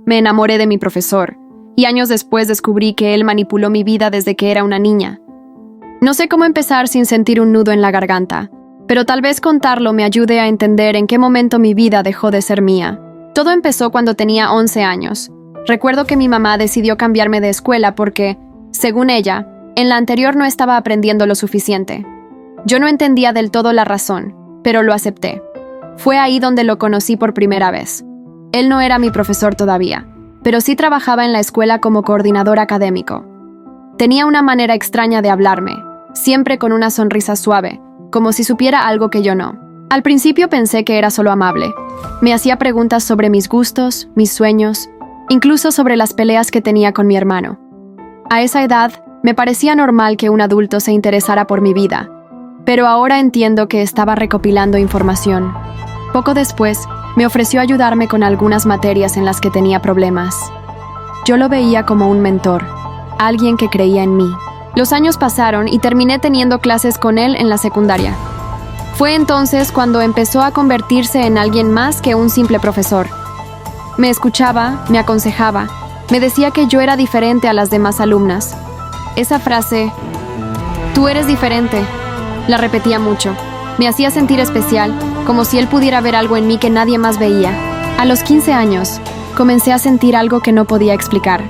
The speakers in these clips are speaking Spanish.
Me enamoré de mi profesor, y años después descubrí que él manipuló mi vida desde que era una niña. No sé cómo empezar sin sentir un nudo en la garganta, pero tal vez contarlo me ayude a entender en qué momento mi vida dejó de ser mía. Todo empezó cuando tenía 11 años. Recuerdo que mi mamá decidió cambiarme de escuela porque, según ella, en la anterior no estaba aprendiendo lo suficiente. Yo no entendía del todo la razón, pero lo acepté. Fue ahí donde lo conocí por primera vez. Él no era mi profesor todavía, pero sí trabajaba en la escuela como coordinador académico. Tenía una manera extraña de hablarme, siempre con una sonrisa suave, como si supiera algo que yo no. Al principio pensé que era solo amable. Me hacía preguntas sobre mis gustos, mis sueños, incluso sobre las peleas que tenía con mi hermano. A esa edad, me parecía normal que un adulto se interesara por mi vida, pero ahora entiendo que estaba recopilando información. Poco después, me ofreció ayudarme con algunas materias en las que tenía problemas. Yo lo veía como un mentor, alguien que creía en mí. Los años pasaron y terminé teniendo clases con él en la secundaria. Fue entonces cuando empezó a convertirse en alguien más que un simple profesor. Me escuchaba, me aconsejaba, me decía que yo era diferente a las demás alumnas. Esa frase, "tú eres diferente", la repetía mucho. Me hacía sentir especial, como si él pudiera ver algo en mí que nadie más veía. A los 15 años, comencé a sentir algo que no podía explicar.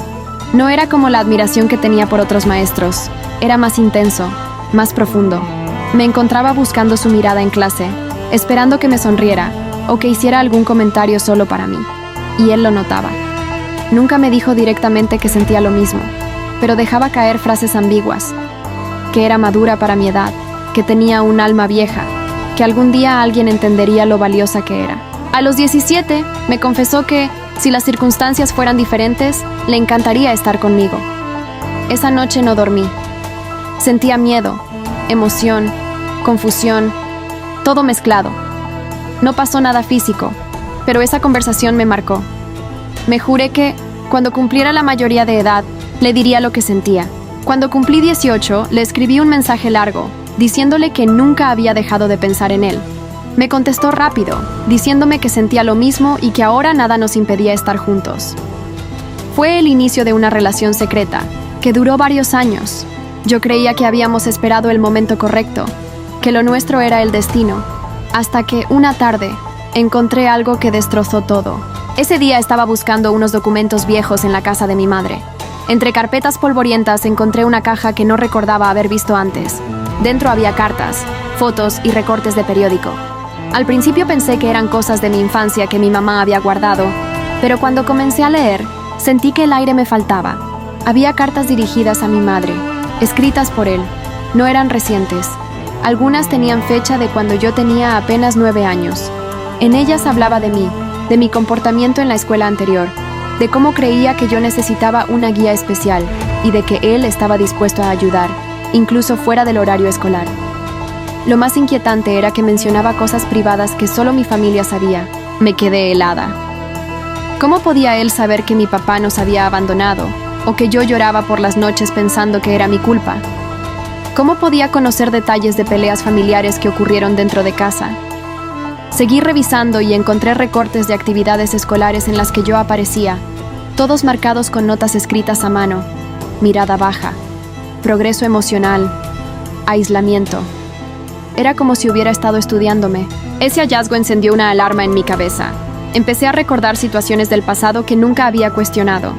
No era como la admiración que tenía por otros maestros, era más intenso, más profundo. Me encontraba buscando su mirada en clase, esperando que me sonriera o que hiciera algún comentario solo para mí. Y él lo notaba. Nunca me dijo directamente que sentía lo mismo, pero dejaba caer frases ambiguas, que era madura para mi edad, que tenía un alma vieja, que algún día alguien entendería lo valiosa que era. A los 17, me confesó que, si las circunstancias fueran diferentes, le encantaría estar conmigo. Esa noche no dormí. Sentía miedo, emoción, confusión, todo mezclado. No pasó nada físico, pero esa conversación me marcó. Me juré que, cuando cumpliera la mayoría de edad, le diría lo que sentía. Cuando cumplí 18, le escribí un mensaje largo, diciéndole que nunca había dejado de pensar en él. Me contestó rápido, diciéndome que sentía lo mismo y que ahora nada nos impedía estar juntos. Fue el inicio de una relación secreta, que duró varios años. Yo creía que habíamos esperado el momento correcto, que lo nuestro era el destino, hasta que, una tarde, encontré algo que destrozó todo. Ese día estaba buscando unos documentos viejos en la casa de mi madre. Entre carpetas polvorientas encontré una caja que no recordaba haber visto antes. Dentro había cartas, fotos y recortes de periódico. Al principio pensé que eran cosas de mi infancia que mi mamá había guardado, pero cuando comencé a leer, sentí que el aire me faltaba. Había cartas dirigidas a mi madre, escritas por él. No eran recientes. Algunas tenían fecha de cuando yo tenía apenas 9 años. En ellas hablaba de mí, de mi comportamiento en la escuela anterior, de cómo creía que yo necesitaba una guía especial y de que él estaba dispuesto a ayudar, incluso fuera del horario escolar. Lo más inquietante era que mencionaba cosas privadas que solo mi familia sabía. Me quedé helada. ¿Cómo podía él saber que mi papá nos había abandonado o que yo lloraba por las noches pensando que era mi culpa? ¿Cómo podía conocer detalles de peleas familiares que ocurrieron dentro de casa? Seguí revisando y encontré recortes de actividades escolares en las que yo aparecía, todos marcados con notas escritas a mano, mirada baja, progreso emocional, aislamiento. Era como si hubiera estado estudiándome. Ese hallazgo encendió una alarma en mi cabeza. Empecé a recordar situaciones del pasado que nunca había cuestionado.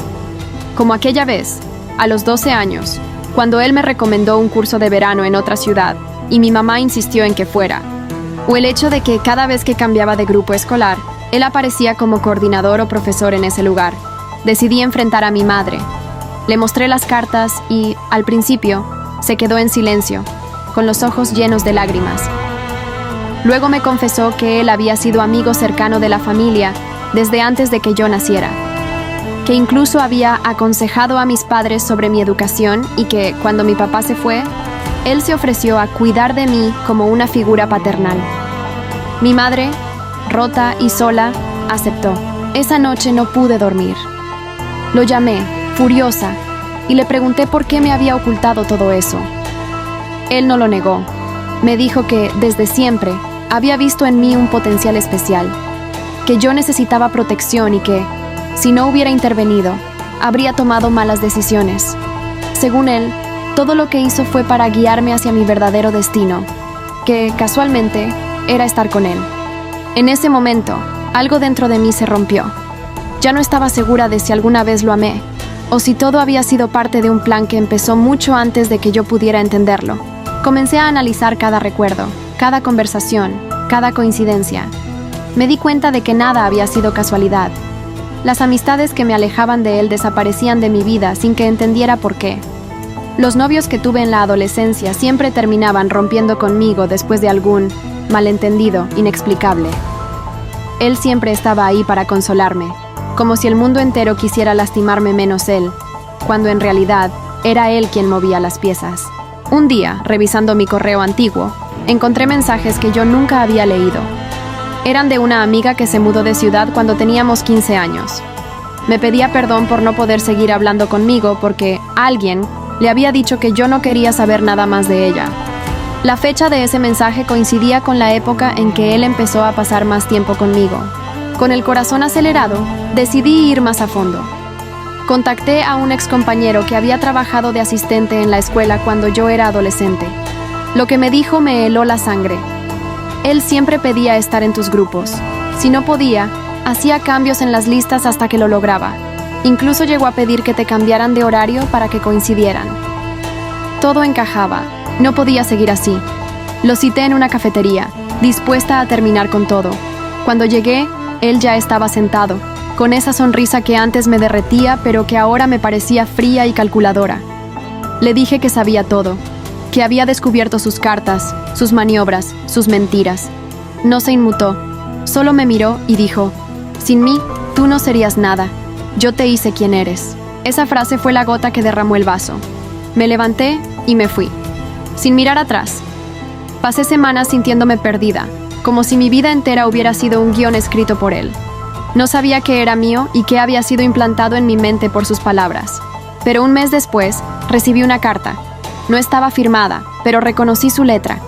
Como aquella vez, a los 12 años, cuando él me recomendó un curso de verano en otra ciudad y mi mamá insistió en que fuera. O el hecho de que cada vez que cambiaba de grupo escolar, él aparecía como coordinador o profesor en ese lugar. Decidí enfrentar a mi madre. Le mostré las cartas y, al principio, se quedó en silencio, con los ojos llenos de lágrimas. Luego me confesó que él había sido amigo cercano de la familia desde antes de que yo naciera, que incluso había aconsejado a mis padres sobre mi educación y que, cuando mi papá se fue, él se ofreció a cuidar de mí como una figura paternal. Mi madre, rota y sola, aceptó. Esa noche no pude dormir. Lo llamé, furiosa, y le pregunté por qué me había ocultado todo eso. Él no lo negó. Me dijo que, desde siempre, había visto en mí un potencial especial, que yo necesitaba protección y que, Si no hubiera intervenido, habría tomado malas decisiones. Según él, todo lo que hizo fue para guiarme hacia mi verdadero destino, que, casualmente, era estar con él. En ese momento, algo dentro de mí se rompió. Ya no estaba segura de si alguna vez lo amé, o si todo había sido parte de un plan que empezó mucho antes de que yo pudiera entenderlo. Comencé a analizar cada recuerdo, cada conversación, cada coincidencia. Me di cuenta de que nada había sido casualidad. Las amistades que me alejaban de él desaparecían de mi vida sin que entendiera por qué. Los novios que tuve en la adolescencia siempre terminaban rompiendo conmigo después de algún malentendido inexplicable. Él siempre estaba ahí para consolarme, como si el mundo entero quisiera lastimarme menos él, cuando en realidad era él quien movía las piezas. Un día, revisando mi correo antiguo, encontré mensajes que yo nunca había leído. Eran de una amiga que se mudó de ciudad cuando teníamos 15 años. Me pedía perdón por no poder seguir hablando conmigo porque alguien le había dicho que yo no quería saber nada más de ella. La fecha de ese mensaje coincidía con la época en que él empezó a pasar más tiempo conmigo. Con el corazón acelerado, decidí ir más a fondo. Contacté a un excompañero que había trabajado de asistente en la escuela cuando yo era adolescente. Lo que me dijo me heló la sangre. Él siempre pedía estar en tus grupos. Si no podía, hacía cambios en las listas hasta que lo lograba. Incluso llegó a pedir que te cambiaran de horario para que coincidieran. Todo encajaba. No podía seguir así. Lo cité en una cafetería, dispuesta a terminar con todo. Cuando llegué, él ya estaba sentado, con esa sonrisa que antes me derretía, pero que ahora me parecía fría y calculadora. Le dije que sabía todo, que había descubierto sus cartas, sus maniobras, sus mentiras. No se inmutó, solo me miró y dijo: «Sin mí, tú no serías nada. Yo te hice quien eres». Esa frase fue la gota que derramó el vaso. Me levanté y me fui, sin mirar atrás. Pasé semanas sintiéndome perdida, como si mi vida entera hubiera sido un guión escrito por él. No sabía qué era mío y qué había sido implantado en mi mente por sus palabras. Pero un mes después, recibí una carta. No estaba firmada, pero reconocí su letra.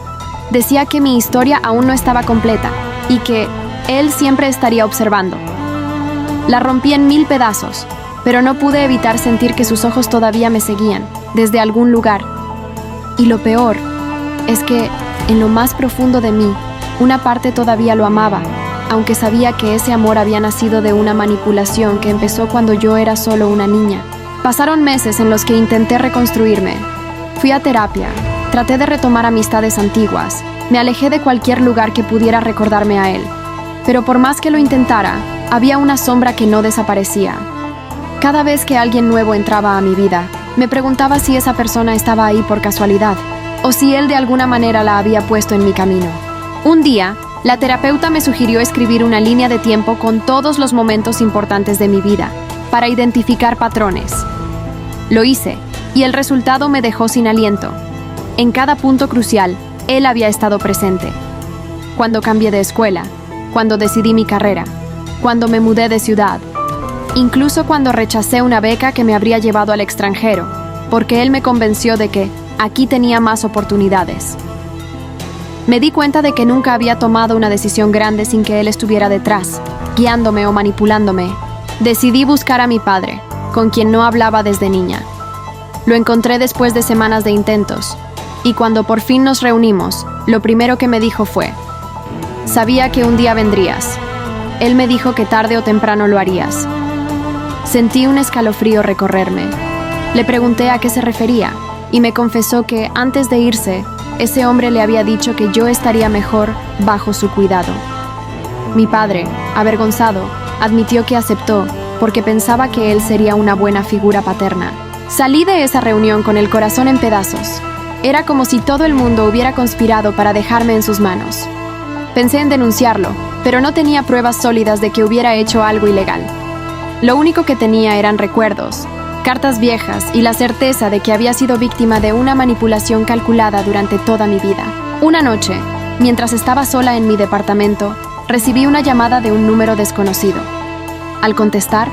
Decía que mi historia aún no estaba completa y que él siempre estaría observando. La rompí en 1000 pedazos, pero no pude evitar sentir que sus ojos todavía me seguían, desde algún lugar. Y lo peor es que, en lo más profundo de mí, una parte todavía lo amaba, aunque sabía que ese amor había nacido de una manipulación que empezó cuando yo era solo una niña. Pasaron meses en los que intenté reconstruirme. Fui a terapia, traté de retomar amistades antiguas, me alejé de cualquier lugar que pudiera recordarme a él. Pero por más que lo intentara, había una sombra que no desaparecía. Cada vez que alguien nuevo entraba a mi vida, me preguntaba si esa persona estaba ahí por casualidad, o si él de alguna manera la había puesto en mi camino. Un día, la terapeuta me sugirió escribir una línea de tiempo con todos los momentos importantes de mi vida, para identificar patrones. Lo hice, y el resultado me dejó sin aliento. En cada punto crucial, él había estado presente. Cuando cambié de escuela, cuando decidí mi carrera, cuando me mudé de ciudad, incluso cuando rechacé una beca que me habría llevado al extranjero, porque él me convenció de que aquí tenía más oportunidades. Me di cuenta de que nunca había tomado una decisión grande sin que él estuviera detrás, guiándome o manipulándome. Decidí buscar a mi padre, con quien no hablaba desde niña. Lo encontré después de semanas de intentos, y cuando por fin nos reunimos, lo primero que me dijo fue: «Sabía que un día vendrías». Él me dijo que tarde o temprano lo harías. Sentí un escalofrío recorrerme. Le pregunté a qué se refería, y me confesó que, antes de irse, ese hombre le había dicho que yo estaría mejor bajo su cuidado. Mi padre, avergonzado, admitió que aceptó, porque pensaba que él sería una buena figura paterna. Salí de esa reunión con el corazón en pedazos. Era como si todo el mundo hubiera conspirado para dejarme en sus manos. Pensé en denunciarlo, pero no tenía pruebas sólidas de que hubiera hecho algo ilegal. Lo único que tenía eran recuerdos, cartas viejas y la certeza de que había sido víctima de una manipulación calculada durante toda mi vida. Una noche, mientras estaba sola en mi departamento, recibí una llamada de un número desconocido. Al contestar,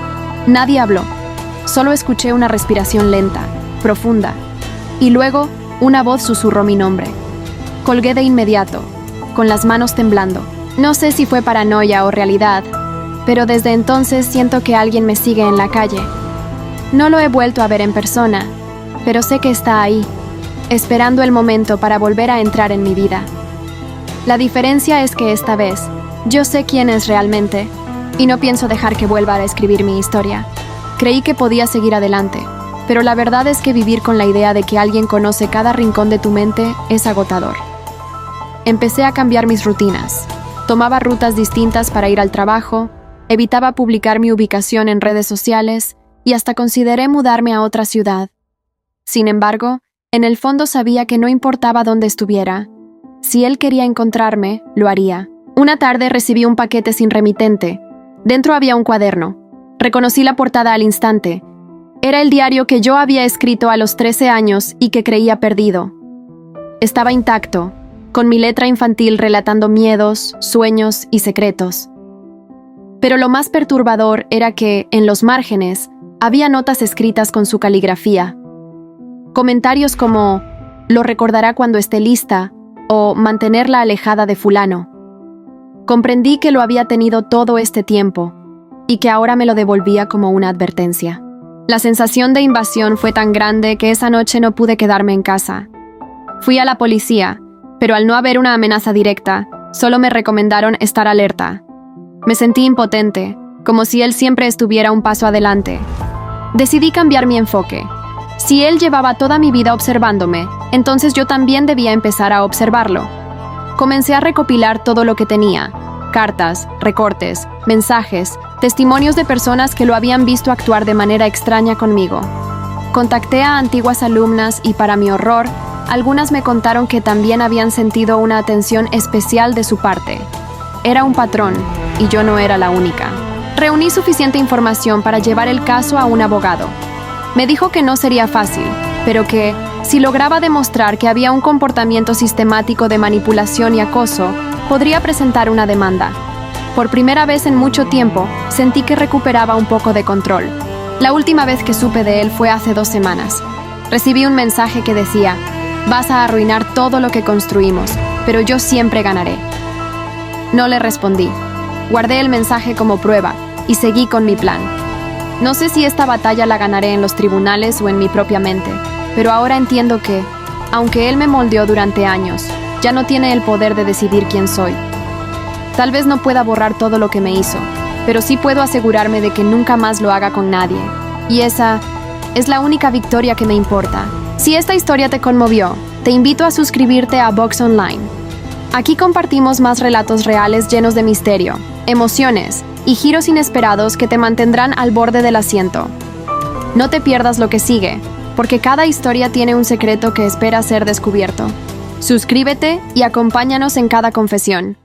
nadie habló. Solo escuché una respiración lenta, profunda, y luego una voz susurró mi nombre. Colgué de inmediato, con las manos temblando. No sé si fue paranoia o realidad, pero desde entonces siento que alguien me sigue en la calle. No lo he vuelto a ver en persona, pero sé que está ahí, esperando el momento para volver a entrar en mi vida. La diferencia es que esta vez, yo sé quién es realmente, y no pienso dejar que vuelva a escribir mi historia. Creí que podía seguir adelante, pero la verdad es que vivir con la idea de que alguien conoce cada rincón de tu mente es agotador. Empecé a cambiar mis rutinas. Tomaba rutas distintas para ir al trabajo, evitaba publicar mi ubicación en redes sociales y hasta consideré mudarme a otra ciudad. Sin embargo, en el fondo sabía que no importaba dónde estuviera. Si él quería encontrarme, lo haría. Una tarde recibí un paquete sin remitente. Dentro había un cuaderno. Reconocí la portada al instante. Era el diario que yo había escrito a los 13 años y que creía perdido. Estaba intacto, con mi letra infantil relatando miedos, sueños y secretos. Pero lo más perturbador era que, en los márgenes, había notas escritas con su caligrafía. Comentarios como, lo recordará cuando esté lista, o mantenerla alejada de fulano. Comprendí que lo había tenido todo este tiempo, y que ahora me lo devolvía como una advertencia. La sensación de invasión fue tan grande que esa noche no pude quedarme en casa. Fui a la policía, pero al no haber una amenaza directa, solo me recomendaron estar alerta. Me sentí impotente, como si él siempre estuviera un paso adelante. Decidí cambiar mi enfoque. Si él llevaba toda mi vida observándome, entonces yo también debía empezar a observarlo. Comencé a recopilar todo lo que tenía: cartas, recortes, mensajes, testimonios de personas que lo habían visto actuar de manera extraña conmigo. Contacté a antiguas alumnas y, para mi horror, algunas me contaron que también habían sentido una atención especial de su parte. Era un patrón, y yo no era la única. Reuní suficiente información para llevar el caso a un abogado. Me dijo que no sería fácil, pero que, si lograba demostrar que había un comportamiento sistemático de manipulación y acoso, podría presentar una demanda. Por primera vez en mucho tiempo, sentí que recuperaba un poco de control. La última vez que supe de él fue hace 2 semanas. Recibí un mensaje que decía: vas a arruinar todo lo que construimos, pero yo siempre ganaré. No le respondí. Guardé el mensaje como prueba y seguí con mi plan. No sé si esta batalla la ganaré en los tribunales o en mi propia mente, pero ahora entiendo que, aunque él me moldeó durante años, ya no tiene el poder de decidir quién soy. Tal vez no pueda borrar todo lo que me hizo, pero sí puedo asegurarme de que nunca más lo haga con nadie. Y esa es la única victoria que me importa. Si esta historia te conmovió, te invito a suscribirte a Vox Online. Aquí compartimos más relatos reales llenos de misterio, emociones y giros inesperados que te mantendrán al borde del asiento. No te pierdas lo que sigue, porque cada historia tiene un secreto que espera ser descubierto. Suscríbete y acompáñanos en cada confesión.